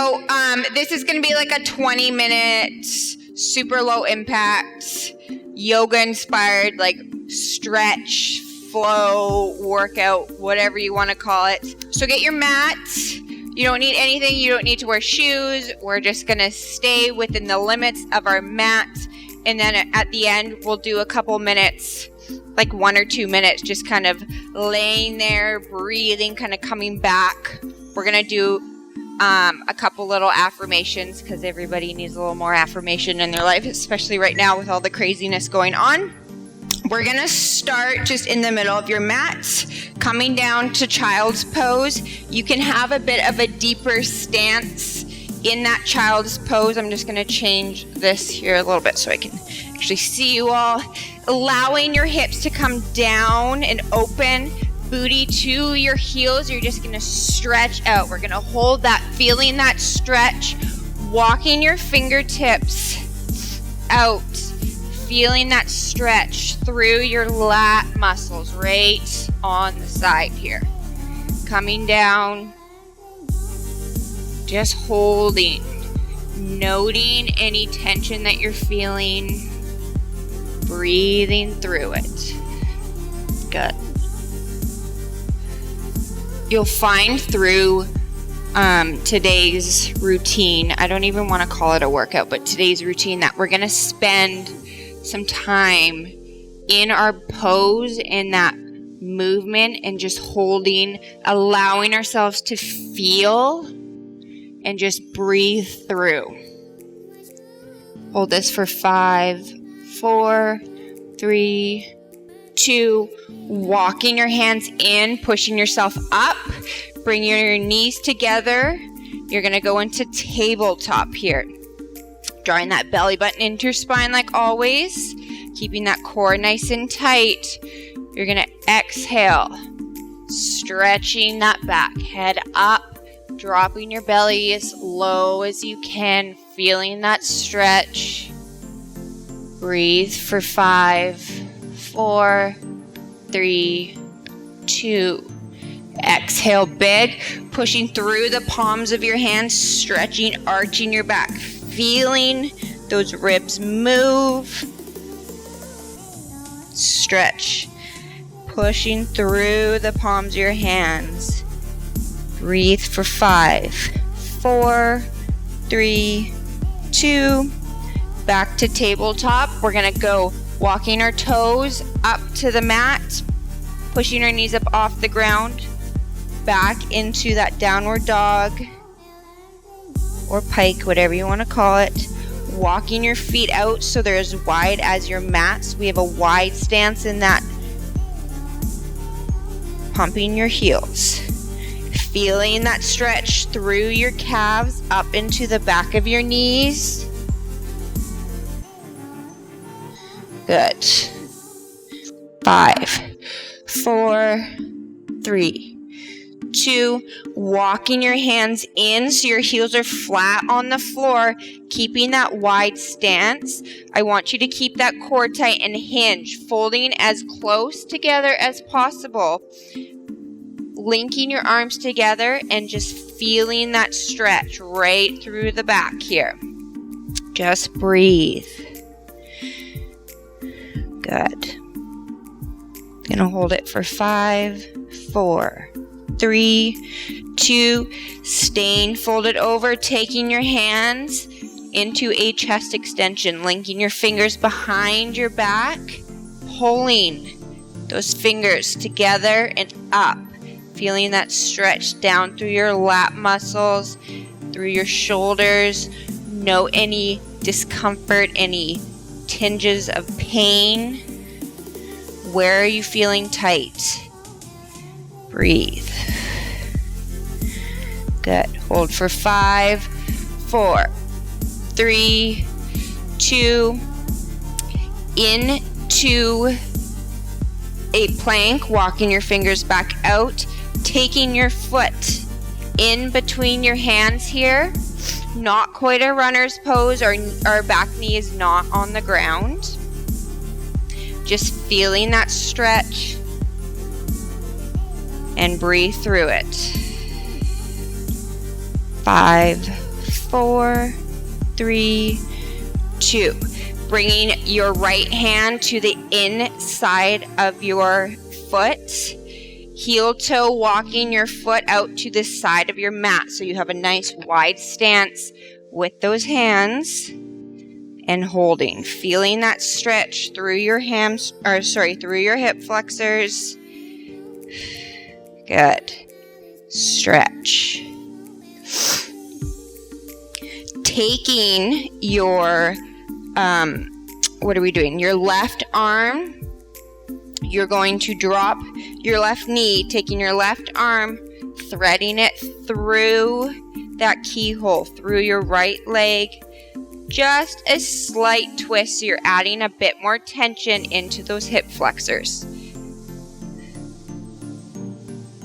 So this is going to be like a 20-minute, super low impact, yoga inspired, like stretch, flow, workout, whatever you want to call it. So get your mat. You don't need anything. You don't need to wear shoes. We're just going to stay within the limits of our mat. And then at the end, we'll do a couple minutes, like 1 or 2 minutes, just kind of laying there, breathing, kind of coming back. We're going to do a couple little affirmations because everybody needs a little more affirmation in their life, especially right now with all the craziness going on. We're going to start just in the middle of your mat, coming down to child's pose. You can have a bit of a deeper stance in that child's pose. I'm just going to change this here a little bit so I can actually see you all. Allowing your hips to come down and open, booty to your heels. You're just going to stretch out. We're going to hold that, feeling that stretch, walking your fingertips out, feeling that stretch through your lat muscles right on the side here. Coming down, just holding, noting any tension that you're feeling, breathing through it. Good. You'll find through today's routine, I don't even want to call it a workout, but today's routine, that we're going to spend some time in our pose, in that movement, and just holding, allowing ourselves to feel and just breathe through. Hold this for 5, 4, 3, 2, walking your hands in, pushing yourself up, bring your knees together. You're going to go into tabletop here. Drawing that belly button into your spine like always, keeping that core nice and tight. You're going to exhale, stretching that back, head up, dropping your belly as low as you can, feeling that stretch. Breathe for 5, 4, 3, 2. Exhale big, pushing through the palms of your hands, stretching, arching your back, feeling those ribs move. Stretch, pushing through the palms of your hands. Breathe for 5, 4, 3, 2. Back to tabletop. We're going to go walking our toes up to the mat, pushing our knees up off the ground, back into that downward dog or pike, whatever you want to call it. Walking your feet out so they're as wide as your mat. So we have a wide stance in that. Pumping your heels. Feeling that stretch through your calves up into the back of your knees. Good. 5, 4, 3, 2. Walking your hands in so your heels are flat on the floor, keeping that wide stance. I want you to keep that core tight and hinge, folding as close together as possible. Linking your arms together and just feeling that stretch right through the back here. Just breathe. Good. Gonna hold it for 5, 4, 3, 2. Staying folded over, taking your hands into a chest extension, linking your fingers behind your back, pulling those fingers together and up, feeling that stretch down through your lat muscles, through your shoulders. Note any discomfort, any tinges of pain. Where are you feeling tight? Breathe. Good. Hold for 5, 4, 3, 2. Into a plank, walking your fingers back out, taking your foot in between your hands here. Not quite a runner's pose. Our back knee is not on the ground. Just feeling that stretch and breathe through it. 5, 4, 3, 2. Bringing your right hand to the inside of your foot. Heel toe, walking your foot out to the side of your mat so you have a nice wide stance with those hands, and holding, feeling that stretch through your through your hip flexors. Good. Stretch. Taking your what are we doing? Your left arm, you're going to drop your left knee, taking your left arm, threading it through that keyhole, through your right leg. Just a slight twist, so you're adding a bit more tension into those hip flexors.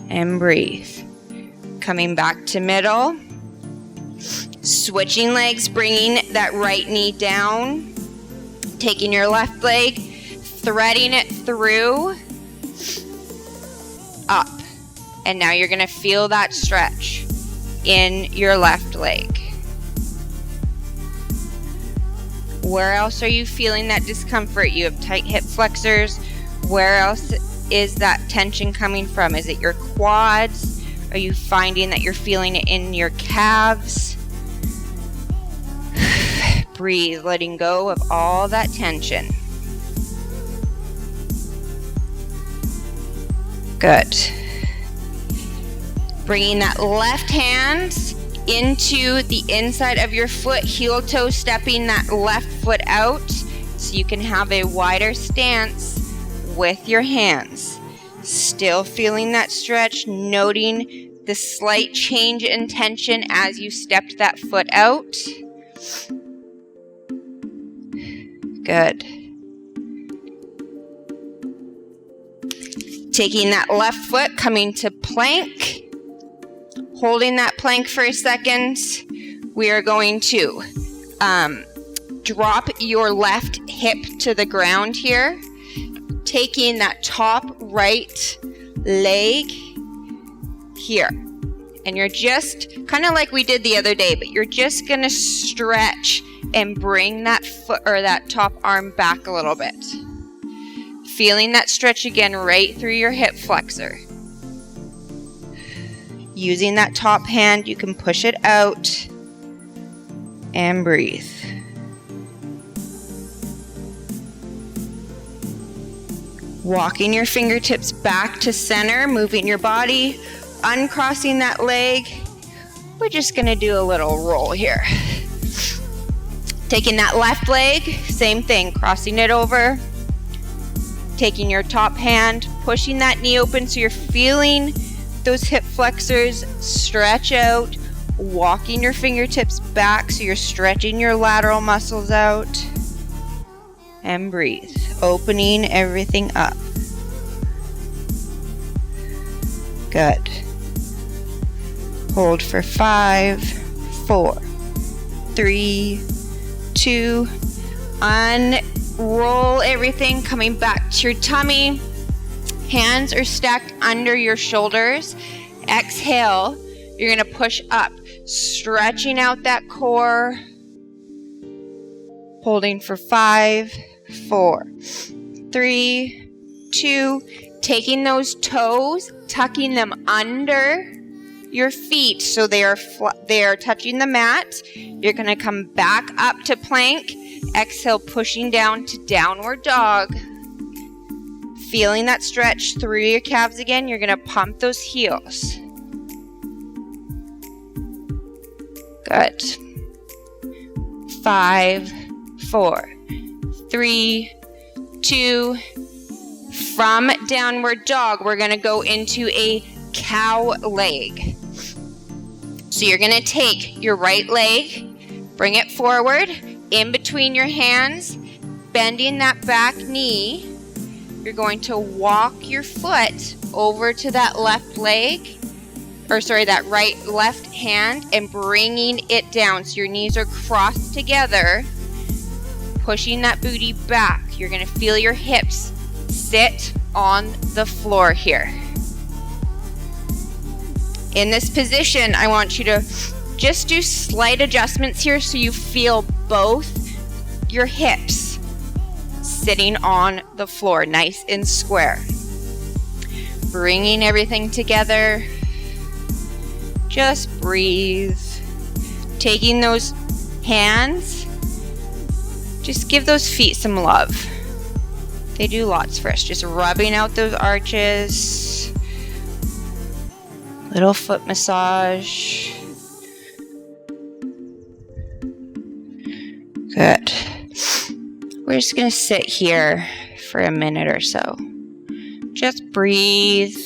And breathe. Coming back to middle. Switching legs, bringing that right knee down. Taking your left leg, threading it through, up. And now you're going to feel that stretch in your left leg. Where else are you feeling that discomfort? You have tight hip flexors. Where else is that tension coming from? Is it your quads? Are you finding that you're feeling it in your calves? Breathe, letting go of all that tension. Good. Bringing that left hand into the inside of your foot, heel toe, stepping that left foot out so you can have a wider stance with your hands. Still feeling that stretch, noting the slight change in tension as you stepped that foot out. Good. Taking that left foot, coming to plank. Holding that plank for a second. We are going to drop your left hip to the ground here. Taking that top right leg here. And you're just, kind of like we did the other day, but you're just going to stretch and bring that foot or that top arm back a little bit. Feeling that stretch again right through your hip flexor. Using that top hand, you can push it out and breathe. Walking your fingertips back to center, moving your body, uncrossing that leg. We're just going to do a little roll here. Taking that left leg, same thing, crossing it over. Taking your top hand, pushing that knee open so you're feeling those hip flexors stretch out. Walking your fingertips back so you're stretching your lateral muscles out. And breathe, opening everything up. Good. Hold for 5, 4, 3, 2. Unroll everything, coming back to your tummy. Hands are stacked under your shoulders. Exhale, you're going to push up, stretching out that core. Holding for 5, 4, 3, 2. Taking those toes, tucking them under your feet so they are touching the mat. You're going to come back up to plank. Exhale, pushing down to downward dog. Feeling that stretch through your calves again. You're going to pump those heels. Good. 5, 4, 3, 2. From downward dog, we're going to go into a cow leg. So you're going to take your right leg, bring it forward, in between your hands, bending that back knee. You're going to walk your foot over to that left leg, that left hand, and bringing it down. So your knees are crossed together, pushing that booty back. You're going to feel your hips sit on the floor here. In this position, I want you to Just do slight adjustments here so you feel both your hips sitting on the floor, nice and square. Bringing everything together. Just breathe. Taking those hands, just give those feet some love. They do lots for us. Just rubbing out those arches. Little foot massage. Good. We're just going to sit here for a minute or so. Just breathe.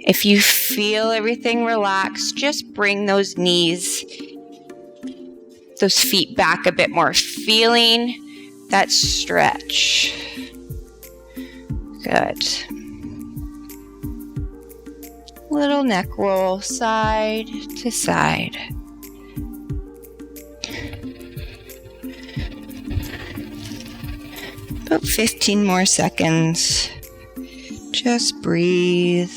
If you feel everything relax, just bring those knees, those feet back a bit more. Feeling that stretch. Good. Little neck roll, side to side. About 15 more seconds. Just breathe.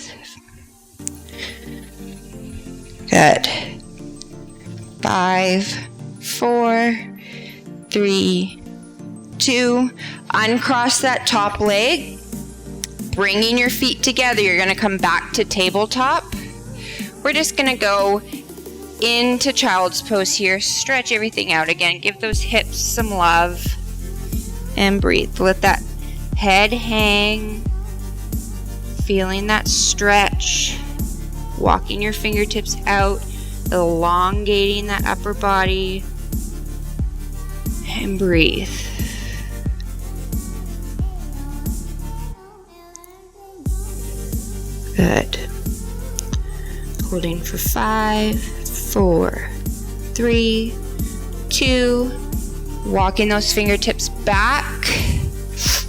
Good. 5, 4, 3, 2. Uncross that top leg. Bringing your feet together. You're going to come back to tabletop. We're just going to go into child's pose here. Stretch everything out again. Give those hips some love. And breathe. Let that head hang. Feeling that stretch. Walking your fingertips out. Elongating that upper body. And breathe. Good. Holding for 5, 4, 3, 2. Walking those fingertips back.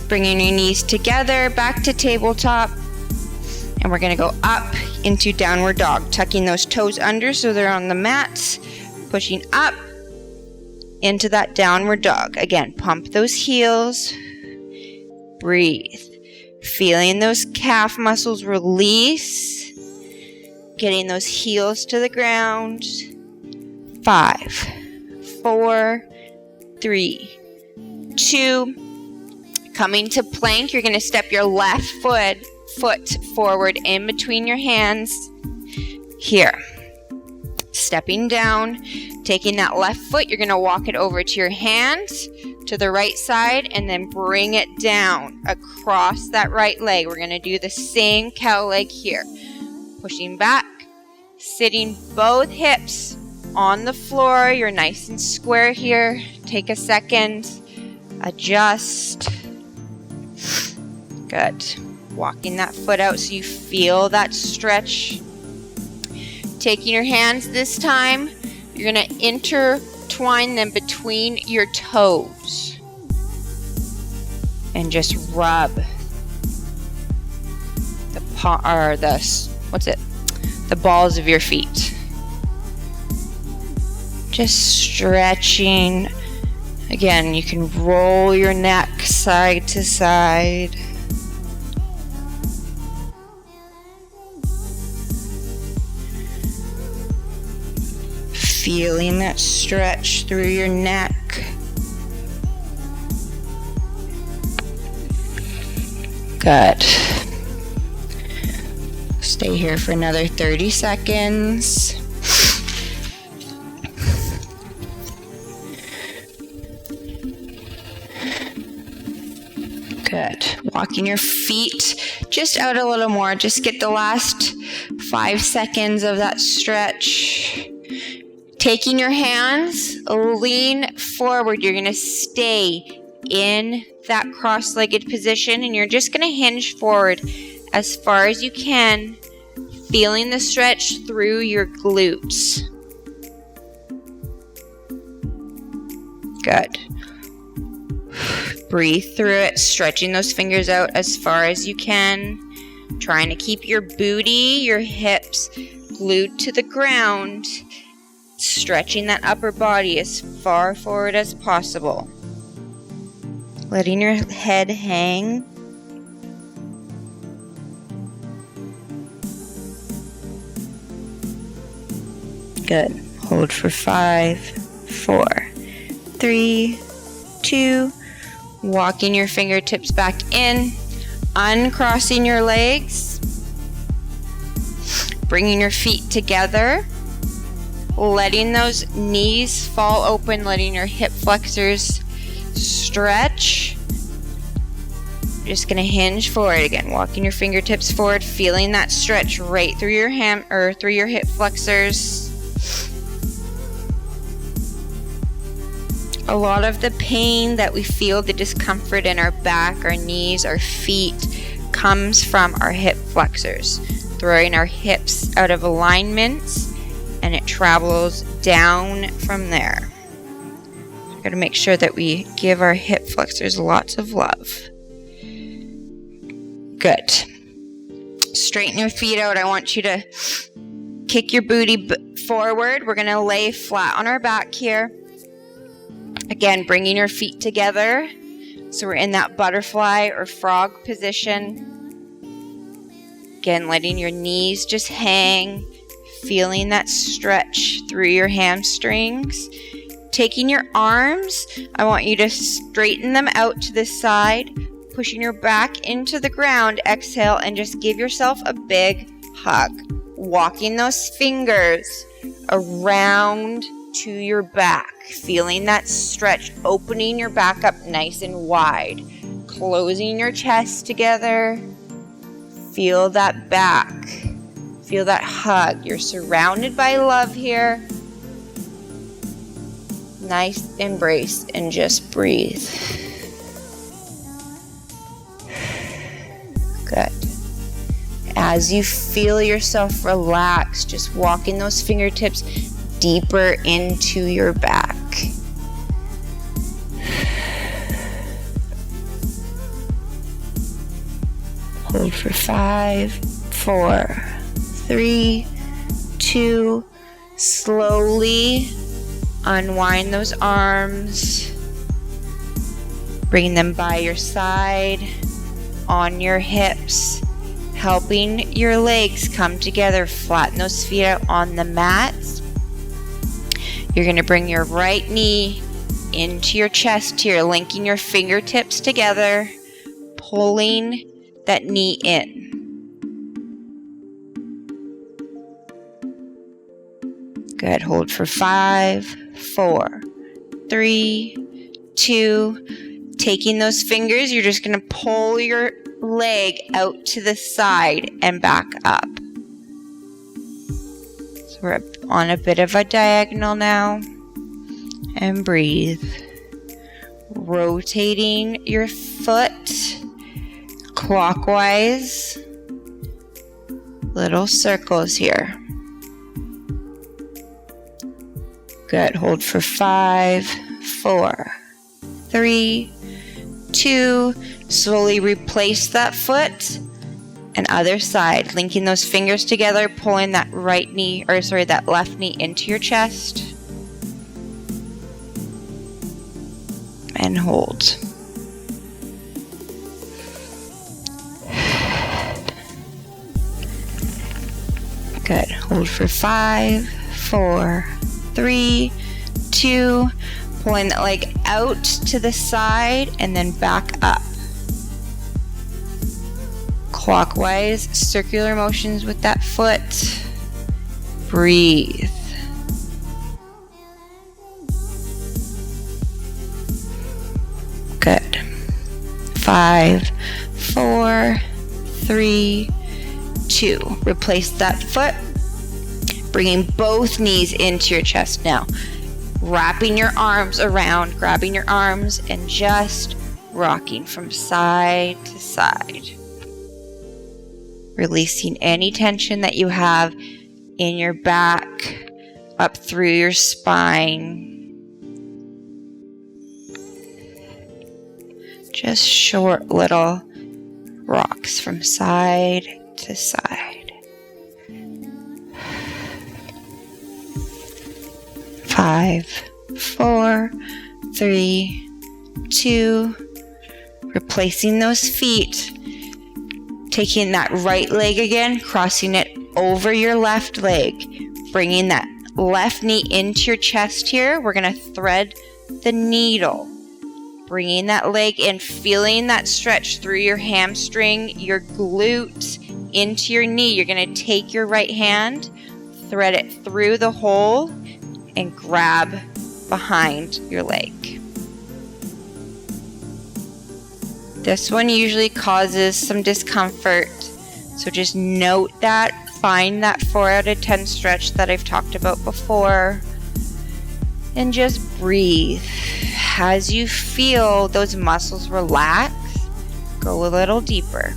Bringing your knees together, back to tabletop. And we're going to go up into downward dog. Tucking those toes under so they're on the mat. Pushing up into that downward dog. Again, pump those heels. Breathe. Feeling those calf muscles release. Getting those heels to the ground. 5, 4, 3, 2. Coming to plank, you're going to step your left foot forward in between your hands. Here. Stepping down, taking that left foot, you're going to walk it over to your hands to the right side and then bring it down across that right leg. We're going to do the same cow leg here. Pushing back, sitting both hips on the floor. You're nice and square here. Take a second. Adjust. Good. Walking that foot out so you feel that stretch. Taking your hands this time, you're going to intertwine them between your toes. And just rub the balls of your feet. Just stretching. Again, you can roll your neck side to side. Feeling that stretch through your neck. Good. Stay here for another 30 seconds. Good. Walking your feet just out a little more. Just get the last 5 seconds of that stretch. Taking your hands, lean forward. You're going to stay in that cross-legged position and you're just going to hinge forward as far as you can, feeling the stretch through your glutes. Good. Breathe through it, stretching those fingers out as far as you can. Trying to keep your booty, your hips glued to the ground. Stretching that upper body as far forward as possible. Letting your head hang. Good. Hold for 5, 4, 3, 2. Walking your fingertips back in. Uncrossing your legs. Bringing your feet together. Letting those knees fall open. Letting your hip flexors stretch. Just going to hinge forward again. Walking your fingertips forward. Feeling that stretch right through your through your hip flexors. A lot of the pain that we feel, the discomfort in our back, our knees, our feet, comes from our hip flexors. Throwing our hips out of alignment, and it travels down from there. We've got to make sure that we give our hip flexors lots of love. Good. Straighten your feet out. I want you to kick your booty forward. We're going to lay flat on our back here. Again, bringing your feet together. So we're in that butterfly or frog position. Again, letting your knees just hang. Feeling that stretch through your hamstrings. Taking your arms, I want you to straighten them out to the side. Pushing your back into the ground. Exhale and just give yourself a big hug. Walking those fingers around to your back. Feeling that stretch, opening your back up nice and wide. Closing your chest together. Feel that back. Feel that hug. You're surrounded by love here. Nice embrace and just breathe. Good. As you feel yourself relax, just walking those fingertips deeper into your back. Hold for 5, 4, 3, 2. Slowly unwind those arms. Bring them by your side, on your hips, helping your legs come together. Flatten those feet out on the mat. You're going to bring your right knee into your chest here, linking your fingertips together, pulling that knee in. Good. Hold for 5, 4, 3, 2. Taking those fingers, you're just going to pull your leg out to the side and back up. So we're on a bit of a diagonal now. And breathe. Rotating your foot clockwise. Little circles here. Good. Hold for 5, 4, 3, 2. Slowly replace that foot. And other side. Linking those fingers together. Pulling that that left knee into your chest. And hold. Good. Hold for 5, 4, 3, 2. Pulling that leg out to the side and then back up. Clockwise, circular motions with that foot. Breathe. Good. 5, 4, 3, 2. Replace that foot. Bringing both knees into your chest now. Wrapping your arms around, grabbing your arms, and just rocking from side to side. Releasing any tension that you have in your back, up through your spine. Just short little rocks from side to side. 5, 4, 3, 2. Replacing those feet. Taking that right leg again, crossing it over your left leg. Bringing that left knee into your chest here. We're going to thread the needle, bringing that leg in, feeling that stretch through your hamstring, your glute, into your knee. You're going to take your right hand, thread it through the hole, and grab behind your leg. This one usually causes some discomfort, so just note that. Find that 4 out of 10 stretch that I've talked about before, and just breathe. As you feel those muscles relax, go a little deeper.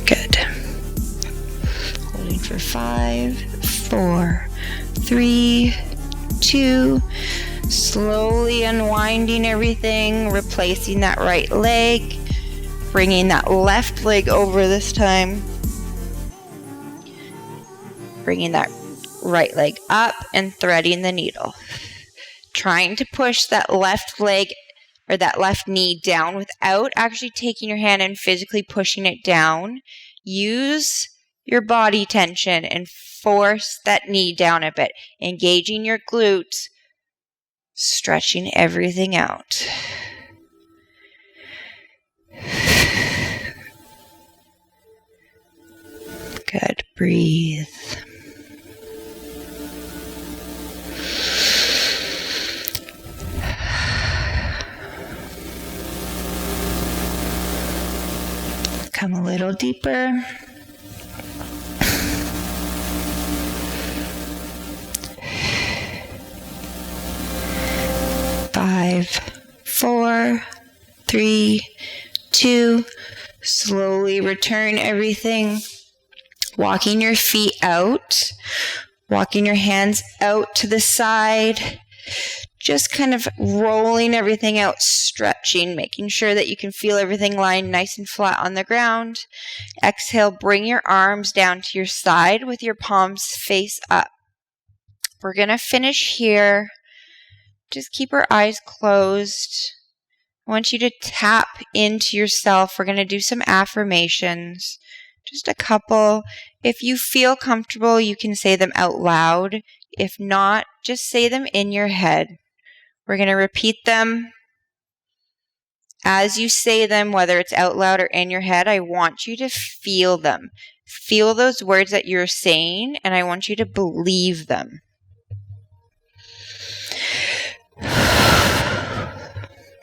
Good. Holding for 5, 4, 3, 2. Slowly unwinding everything, replacing that right leg, bringing that left leg over this time, bringing that right leg up and threading the needle. Trying to push that left leg or that left knee down without actually taking your hand and physically pushing it down. Use your body tension and force that knee down a bit, engaging your glutes, stretching everything out. Good. Breathe. Come a little deeper. Five, 4, 3, 2. Slowly return everything. Walking your feet out. Walking your hands out to the side. Just kind of rolling everything out, stretching, making sure that you can feel everything lying nice and flat on the ground. Exhale, bring your arms down to your side with your palms face up. We're going to finish here. Just keep our eyes closed. I want you to tap into yourself. We're going to do some affirmations. Just a couple. If you feel comfortable, you can say them out loud. If not, just say them in your head. We're going to repeat them. As you say them, whether it's out loud or in your head, I want you to feel them. Feel those words that you're saying, and I want you to believe them.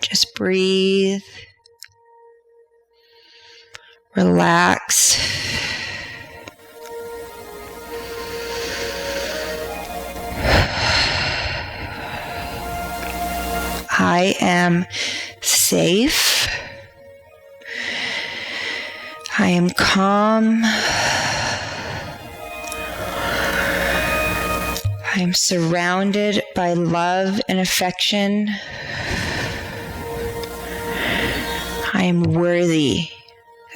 Just breathe. Relax. I am safe. I am calm. I am surrounded by love and affection. I am worthy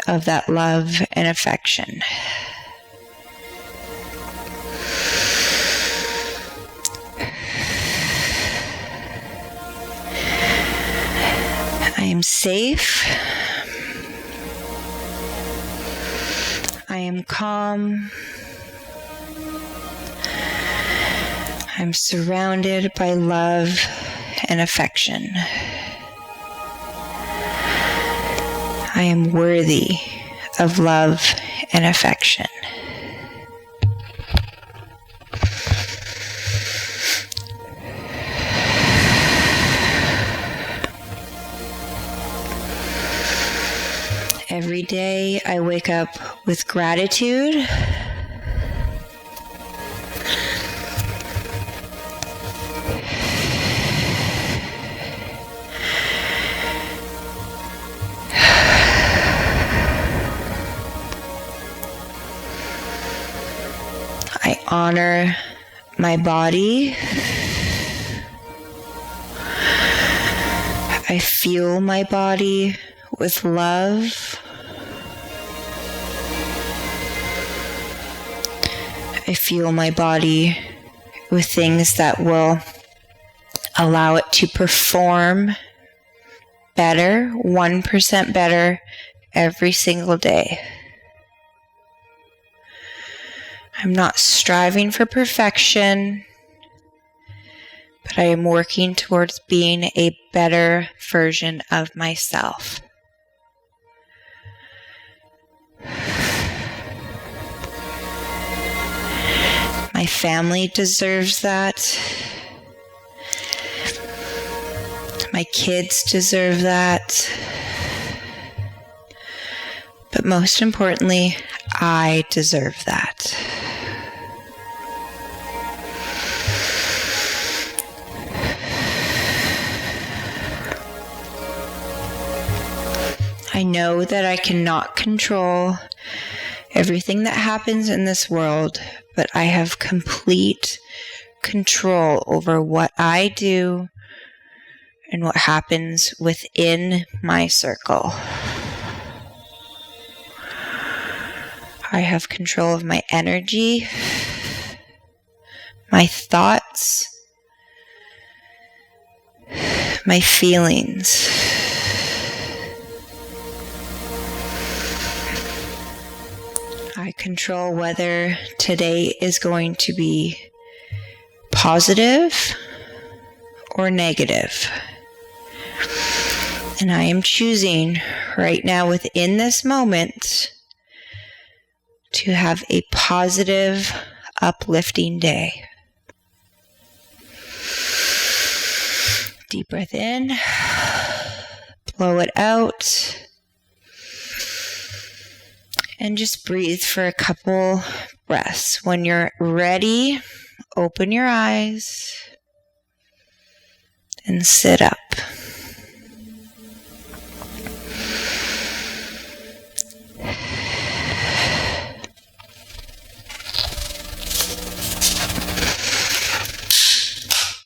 of that love and affection. I am safe. I am calm. I'm surrounded by love and affection. I am worthy of love and affection. Every day I wake up with gratitude. I honor my body. I fuel my body with love. I fuel my body with things that will allow it to perform better, 1% better every single day. I'm not striving for perfection, but I am working towards being a better version of myself. My family deserves that. My kids deserve that. But most importantly, I deserve that. I know that I cannot control everything that happens in this world, but I have complete control over what I do and what happens within my circle. I have control of my energy, my thoughts, my feelings. I control whether today is going to be positive or negative. And I am choosing right now within this moment to have a positive, uplifting day. Deep breath in, blow it out, and just breathe for a couple breaths. When you're ready, open your eyes and sit up.